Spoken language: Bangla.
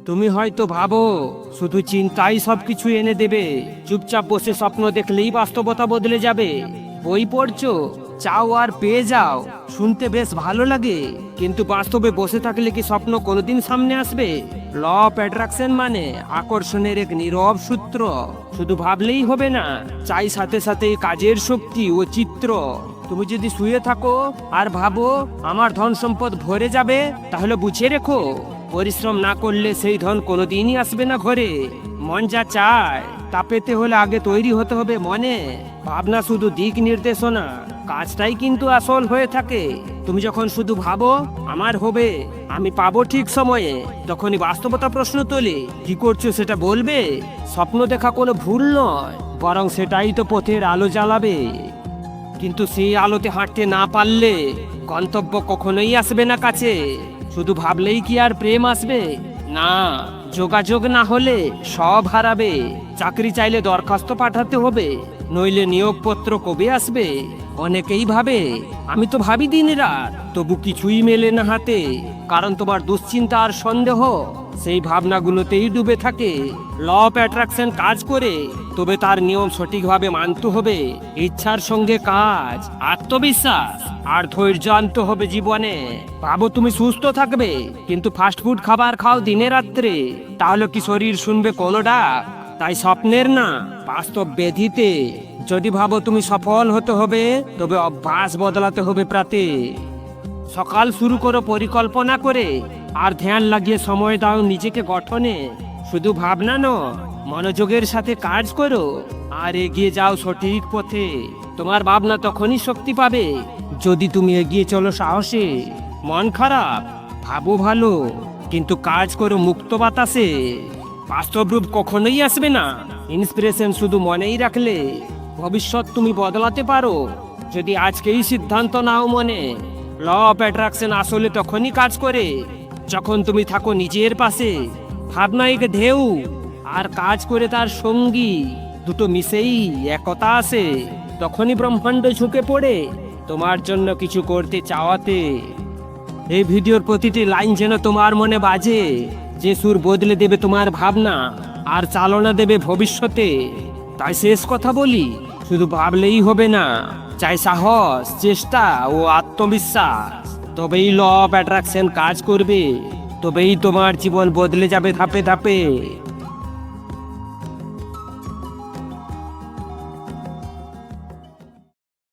তুমি হয়তো ভাবো শুধু চিন্তাই সবকিছু এনে দেবে, চুপচাপ বসে স্বপ্ন দেখলেই বাস্তবতা বদলে যাবে। বই পড়ছো, চাও আর পেয়ে যাও, শুনতে বেশ ভালো লাগে, কিন্তু বাস্তবে বসে থাকলে কি স্বপ্ন কোনোদিন সামনে আসবে? ল অফ অ্যাট্রাকশন মানে আকর্ষণের এক নীরব সূত্র। শুধু ভাবলেই হবে না, চাই সাথে সাথে কাজের শক্তি ও চিত্র। তুমি যদি শুয়ে থাকো আর ভাবো আমার ধন সম্পদ ভরে যাবে, তাহলে বুঝে রেখো পরিশ্রম না করলে সেই ধন কোনোদিনই আসবে না ঘরে। মন যা চায় তা পেতে হলে আগে তৈরি হতে হবে মনে। ভাবনা শুধু দিক নির্দেশনা, কাজটাই কিন্তু আসল হয়ে থাকে। তুমি যখন শুধু ভাবো আমার হবে, আমি পাবো ঠিক সময়ে, তখনই বাস্তবতা প্রশ্ন তোলে কি করছো সেটা বলবে। স্বপ্ন দেখা কোনো ভুল নয়, বরং সেটাই তো পথের আলো জ্বালাবে। কিন্তু সেই আলোতে হাঁটতে না পারলে গন্তব্য কখনোই আসবে না কাছে। শুধু ভাবলেই কি আর প্রেম আসবে? না, যোগাযোগ না হলে সব হারাবে। চাকরি চাইলে দরখাস্ত পাঠাতে হবে, নইলে নিয়োগপত্র কবে আসবে। অনেকেই ভাবে আমি তো ভাবি দিন রাত, তবু কিছুই মেলে না হাতে। কারণ তোমার দুশ্চিন্তা আর সন্দেহ সেই ভাবনাগুলোতেই ডুবে থাকে। ল অফ অ্যাট্রাকশন কাজ করে, তবে তার নিয়ম সঠিকভাবে মানতে হবে। ইচ্ছার সঙ্গে কাজ, আত্মবিশ্বাস আর ধৈর্য আনতে হবে জীবনে। ভাবো তুমি সুস্থ থাকবে, কিন্তু ফাস্টফুড খাবার খাও দিনে রাত্রে, তাহলে কি শরীর শুনবে কোনো ডাক? তাই স্বপ্নের না, বাস্তব ব্যাধিতে। যদি ভাবো তুমি সফল হতে হবে, তবে অভ্যাস বদলাতে হবে প্রাতে। সকাল শুরু করো পরিকল্পনা করে, আর ধ্যান লাগিয়ে সময় দাও নিজেকে গঠনে। শুধু ভাবনা নয়, মনোযোগের সাথে কাজ করো আর এগিয়ে যাও সঠিক পথে। তোমার ভাবনা তখনই শক্তি পাবে যদি তুমি এগিয়ে চলো সাহসে। মন খারাপ, ভাবো ভালো, কিন্তু কাজ করো মুক্ত বাতাসে। বাস্তব রূপ কখনোই আসবে না, ইন্সপিরেশন শুধু মনেই রাখলে। ভবিষ্যৎ তুমি বদলাতে পারো যদি আজকেই সিদ্ধান্ত নাও মনে। ল অফ অ্যাট্রাকশন আসলে তখনই কাজ করে যখন তুমি থাকো নিজের পাশে। ভাবনা এক ঢেউ আর কাজ করে তার সঙ্গী, দুটো মিশেই একতা আসে। তখনই ব্রহ্মাণ্ড ঝুঁকে পড়ে তোমার জন্য কিছু করতে চাওয়াতে। এই ভিডিওর প্রতিটি লাইন যেন তোমার মনে বাজে, যে সুর বদলে দেবে তোমার ভাবনা আর চালনা দেবে ভবিষ্যতে। তাই শেষ কথা বলি, শুধু ভাবলেই হবে না, চাই সাহস, চেষ্টা ও আত্মবিশ্বাস। তবেই ল অফ অ্যাট্রাকশন কাজ করবে, তবেই তোমার জীবন বদলে যাবে ধাপে ধাপে।